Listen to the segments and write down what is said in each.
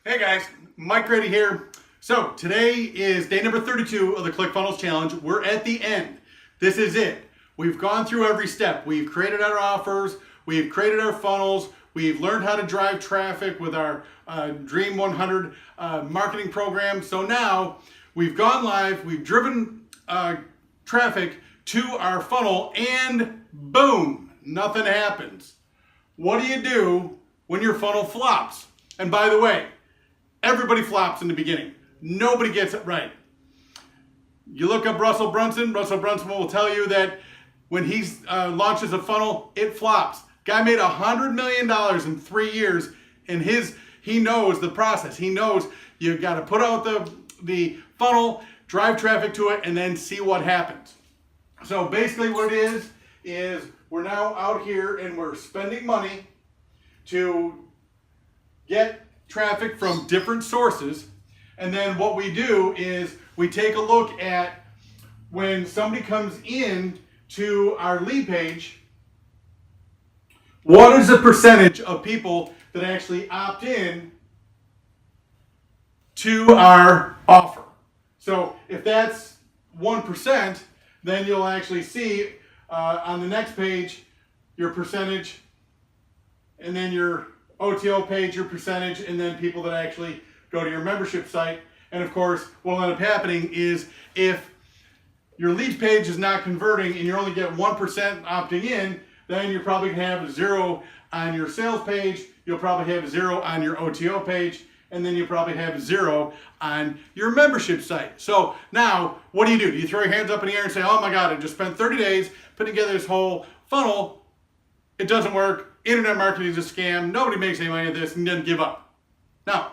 Hey guys, Mike Grady here. So today is day number 32 of the ClickFunnels Challenge. We're at the end. This is it. We've gone through every step. We've created our offers, we've created our funnels, we've learned how to drive traffic with our Dream 100 marketing program. So now we've gone live, we've driven traffic to our funnel, and boom, nothing happens. What do you do when your funnel flops? And by the way, everybody flops in the beginning. Nobody gets it right. You look up Russell Brunson will tell you that when he launches a funnel, it flops. Guy made $100 million in 3 years, and he knows the process. He knows you got to put out the funnel, drive traffic to it, and then see what happens. So basically what it is we're now out here and we're spending money to get traffic from different sources. And then what we do is we take a look at when somebody comes in to our lead page, what is the percentage of people that actually opt in to our offer? So if that's 1%, then you'll actually see on the next page your percentage, and then your OTO page, your percentage, and then people that actually go to your membership site. And of course, what will end up happening is if your lead page is not converting and you only get 1% opting in, then you're probably going to have 0 on your sales page, you'll probably have 0 on your OTO page, and then you'll probably have 0 on your membership site. So now, what do? Do you throw your hands up in the air and say, oh my God, I just spent 30 days putting together this whole funnel, it doesn't work, internet marketing is a scam, nobody makes any money at this, and then give up? No.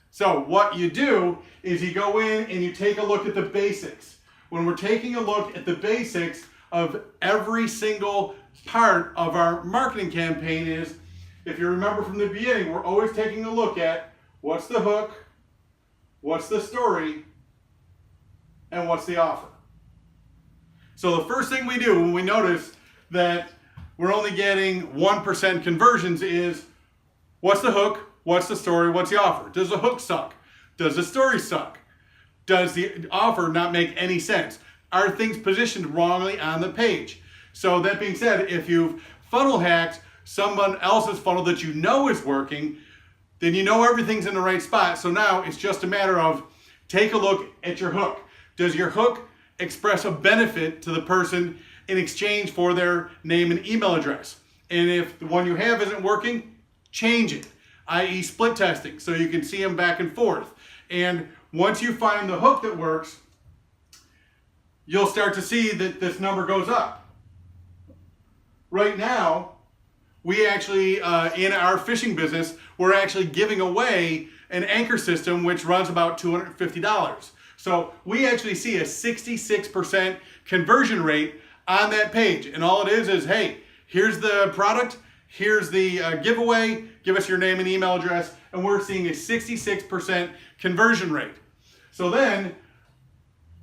So what you do is you go in and you take a look at the basics. When we're taking a look at the basics of every single part of our marketing campaign is, if you remember from the beginning, we're always taking a look at what's the hook, what's the story, and what's the offer. So the first thing we do when we notice that we're only getting 1% conversions is, what's the hook, what's the story, what's the offer? Does the hook suck? Does the story suck? Does the offer not make any sense? Are things positioned wrongly on the page? So that being said, if you've funnel hacked someone else's funnel that you know is working, then you know everything's in the right spot. So now it's just a matter of take a look at your hook. Does your hook express a benefit to the person in exchange for their name and email address? And if the one you have isn't working, change it, i.e. split testing, so you can see them back and forth. And once you find the hook that works, you'll start to see that this number goes up. Right now, we actually, in our fishing business, we're actually giving away an anchor system which runs about $250. So we actually see a 66% conversion rate on that page. And all it is, hey, here's the product, here's the giveaway, give us your name and email address, and we're seeing a 66% conversion rate. So then,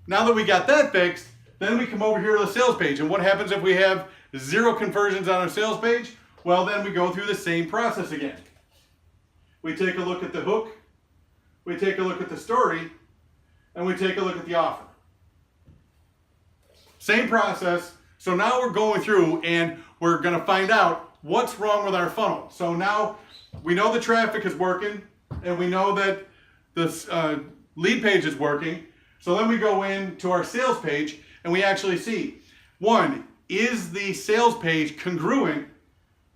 now that we got that fixed, then we come over here to the sales page. And what happens if we have 0 conversions on our sales page? Well, then we go through the same process again. We take a look at the hook, we take a look at the story, and we take a look at the offer. Same process. So now we're going through and we're going to find out what's wrong with our funnel. So now we know the traffic is working and we know that this lead page is working. So then we go into our sales page and we actually see, 1, is the sales page congruent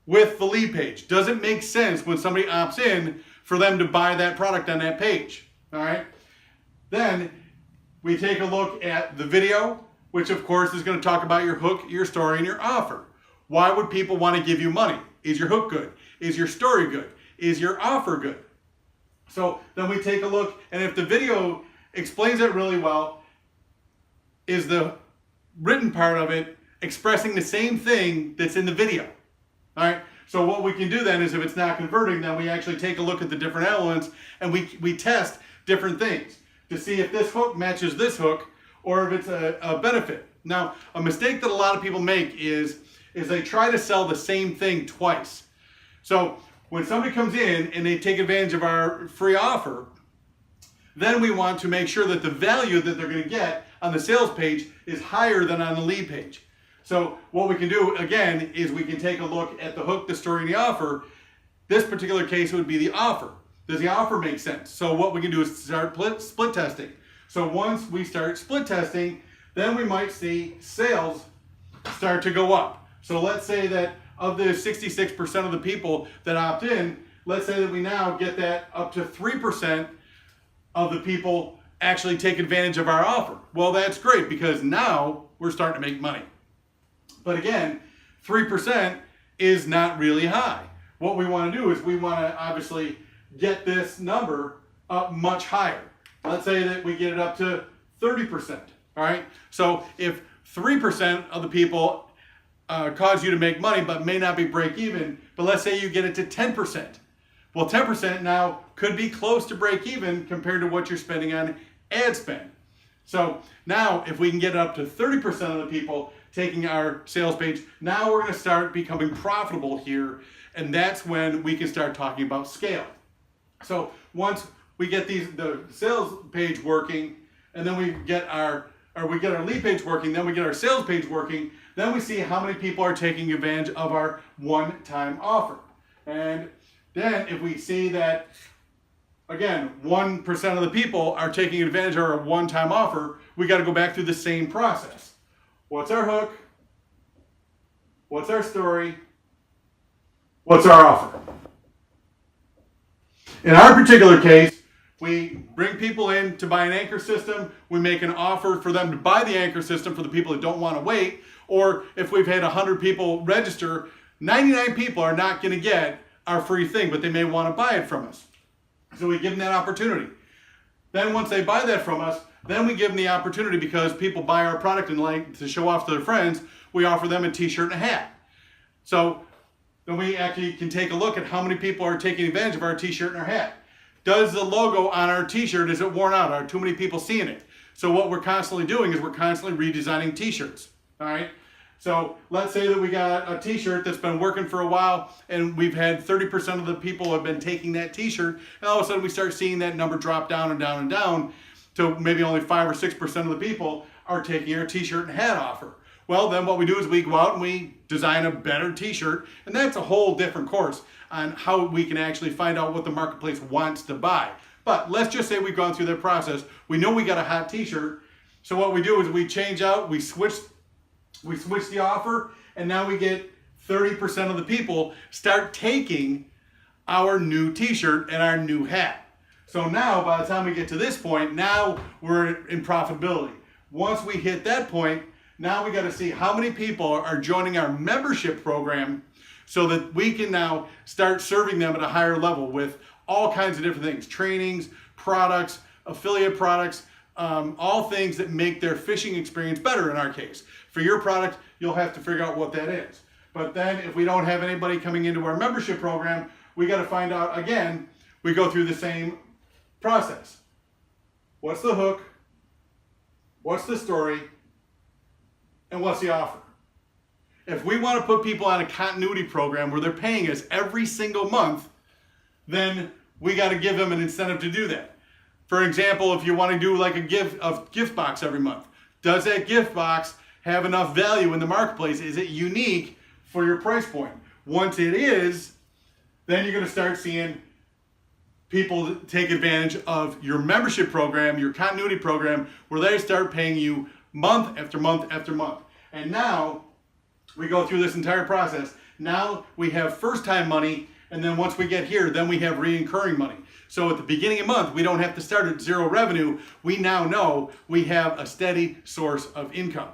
with the lead page? Does it make sense when somebody opts in for them to buy that product on that page? All right. Then we take a look at the video, which of course is going to talk about your hook, your story, and your offer. Why would people want to give you money? Is your hook good? Is your story good? Is your offer good? So then we take a look, and if the video explains it really well, is the written part of it expressing the same thing that's in the video? All right. So what we can do then is, if it's not converting, then we actually take a look at the different elements and we test different things to see if this hook matches this hook or if it's a benefit. Now, a mistake that a lot of people make is they try to sell the same thing twice. So when somebody comes in and they take advantage of our free offer, then we want to make sure that the value that they're going to get on the sales page is higher than on the lead page. So what we can do, again, is we can take a look at the hook, the story, and the offer. This particular case would be the offer. Does the offer make sense? So what we can do is start split testing. So once we start split testing, then we might see sales start to go up. So let's say that of the 66% of the people that opt in, let's say that we now get that up to 3% of the people actually take advantage of our offer. Well, that's great because now we're starting to make money. But again, 3% is not really high. What we want to do is we want to obviously get this number up much higher. Let's say that we get it up to 30%. All right. So if 3% of the people cause you to make money but may not be break even, but let's say you get it to 10%. Well, 10% now could be close to break even compared to what you're spending on ad spend. So now if we can get it up to 30% of the people taking our sales page, now we're going to start becoming profitable here. And that's when we can start talking about scale. So once we get the sales page working, and then we get our lead page working, then we get our sales page working, then we see how many people are taking advantage of our one-time offer. And then if we see that, again, 1% of the people are taking advantage of our one-time offer, we got to go back through the same process. What's our hook? What's our story? What's our offer? In our particular case, we bring people in to buy an anchor system. We make an offer for them to buy the anchor system for the people that don't want to wait. Or if we've had 100 people register, 99 people are not going to get our free thing, but they may want to buy it from us. So we give them that opportunity. Then once they buy that from us, then we give them the opportunity, because people buy our product and like to show off to their friends, we offer them a t-shirt and a hat. So then we actually can take a look at how many people are taking advantage of our t-shirt and our hat. Does the logo on our t-shirt, is it worn out? Are too many people seeing it? So what we're constantly doing is we're constantly redesigning t-shirts, all right? So let's say that we got a t-shirt that's been working for a while and we've had 30% of the people have been taking that t-shirt, and all of a sudden we start seeing that number drop down and down and down to maybe only 5 or 6% of the people are taking our t-shirt and hat offer. Well, then what we do is we go out and we design a better t-shirt, and that's a whole different course on how we can actually find out what the marketplace wants to buy. But let's just say we've gone through that process. We know we got a hot t-shirt. So what we do is we change out, we switch the offer, and now we get 30% of the people start taking our new t-shirt and our new hat. So now by the time we get to this point, now we're in profitability. Once we hit that point, now we got to see how many people are joining our membership program so that we can now start serving them at a higher level with all kinds of different things, trainings, products, affiliate products, all things that make their fishing experience better in our case. For your product, you'll have to figure out what that is. But then if we don't have anybody coming into our membership program, we got to find out again, we go through the same process. What's the hook? What's the story? And what's the offer? If we want to put people on a continuity program where they're paying us every single month, then we got to give them an incentive to do that. For example, if you want to do like a gift box every month, does that gift box have enough value in the marketplace? Is it unique for your price point? Once it is, then you're going to start seeing people take advantage of your membership program, your continuity program, where they start paying you month after month after month. And now we go through this entire process. Now we have first time money, and then once we get here, then we have recurring money. So at the beginning of the month, we don't have to start at zero revenue. We now know we have a steady source of income.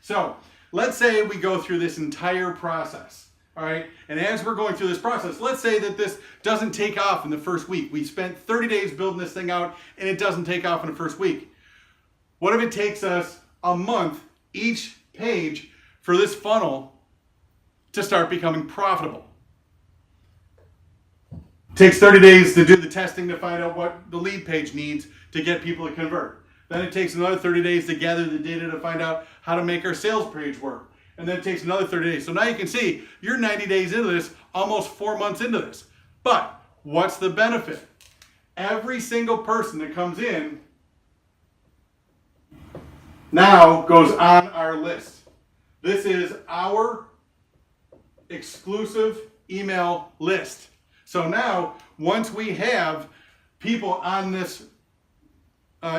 So let's say we go through this entire process, all right? And as we're going through this process, let's say that this doesn't take off in the first week. We spent 30 days building this thing out, and it doesn't take off in the first week. What if it takes us a month each page for this funnel to start becoming profitable? It takes 30 days to do the testing to find out what the lead page needs to get people to convert. Then it takes another 30 days to gather the data to find out how to make our sales page work. And then it takes another 30 days. So now you can see you're 90 days into this, almost 4 months into this. But what's the benefit? Every single person that comes in now goes on our list. This is our exclusive email list. So now, once we have people on this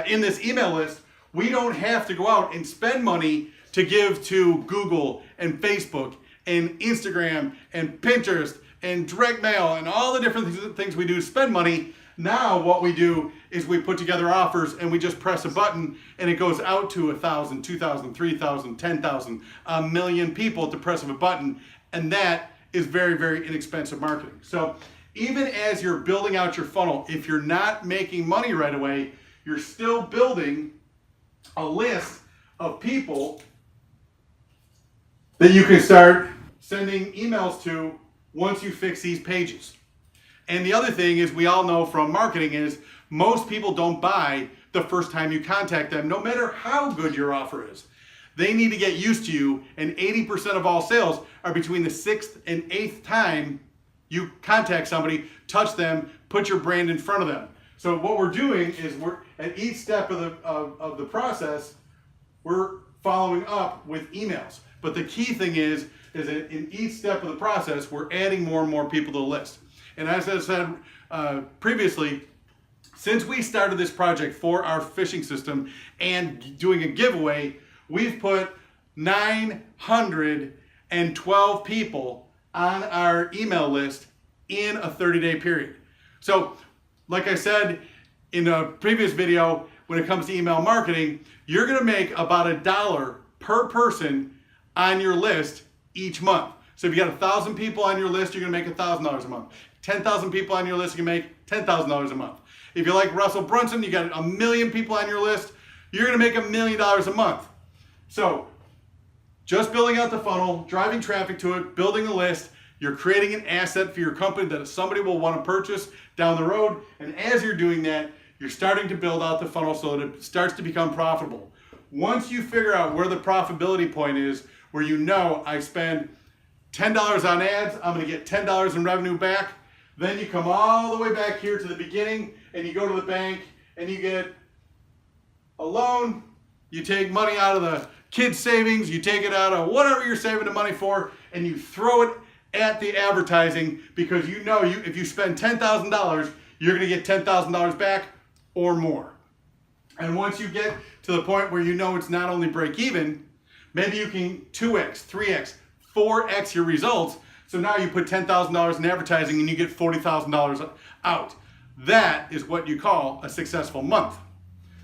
in this email list, we don't have to go out and spend money to give to Google and Facebook and Instagram and Pinterest and direct mail and all the different things we do spend money. Now what we do is we put together offers and we just press a button and it goes out to 1,000, 2,000, 3,000, 10,000, a million people at the press of a button. And that is very, very inexpensive marketing. So even as you're building out your funnel, if you're not making money right away, you're still building a list of people that you can start sending emails to once you fix these pages. And the other thing is, we all know from marketing is most people don't buy the first time you contact them, no matter how good your offer is. They need to get used to you, and 80% of all sales are between the 6th and 8th time you contact somebody, touch them, put your brand in front of them. So what we're doing is we're at each step of the process, we're following up with emails. But the key thing is that in each step of the process, we're adding more and more people to the list. And as I said previously, since we started this project for our phishing system and doing a giveaway, we've put 912 people on our email list in a 30-day period. So, like I said in a previous video, when it comes to email marketing, you're gonna make about $1 per person on your list each month. So if you got 1,000 people on your list, you're gonna make $1,000 a month. 10,000 people on your list, you can make $10,000 a month. If you like Russell Brunson, you got 1 million people on your list, you're gonna make $1 million a month. So just building out the funnel, driving traffic to it, building a list, you're creating an asset for your company that somebody will want to purchase down the road. And as you're doing that, you're starting to build out the funnel so that it starts to become profitable. Once you figure out where the profitability point is, where you know I spend $10 on ads, I'm going to get $10 in revenue back, then you come all the way back here to the beginning and you go to the bank and you get a loan, you take money out of the kids' savings, you take it out of whatever you're saving the money for, and you throw it at the advertising, because you know if you spend $10,000, you're going to get $10,000 back or more. And once you get to the point where you know it's not only break even, maybe you can 2x, 3x, 4x your results. So now you put $10,000 in advertising and you get $40,000 out. That is what you call a successful month.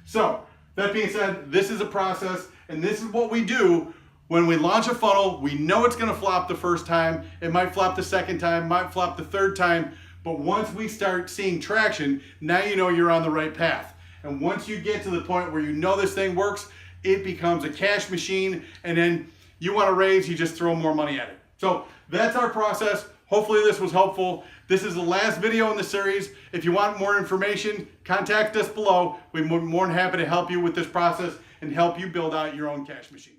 So that being said, this is a process, and this is what we do. When we launch a funnel, we know it's gonna flop the first time, it might flop the second time, might flop the third time, but once we start seeing traction, now you know you're on the right path. And once you get to the point where you know this thing works, it becomes a cash machine, and then you wanna raise, you just throw more money at it. So that's our process. Hopefully this was helpful. This is the last video in the series. If you want more information, contact us below. We're more than happy to help you with this process and help you build out your own cash machine.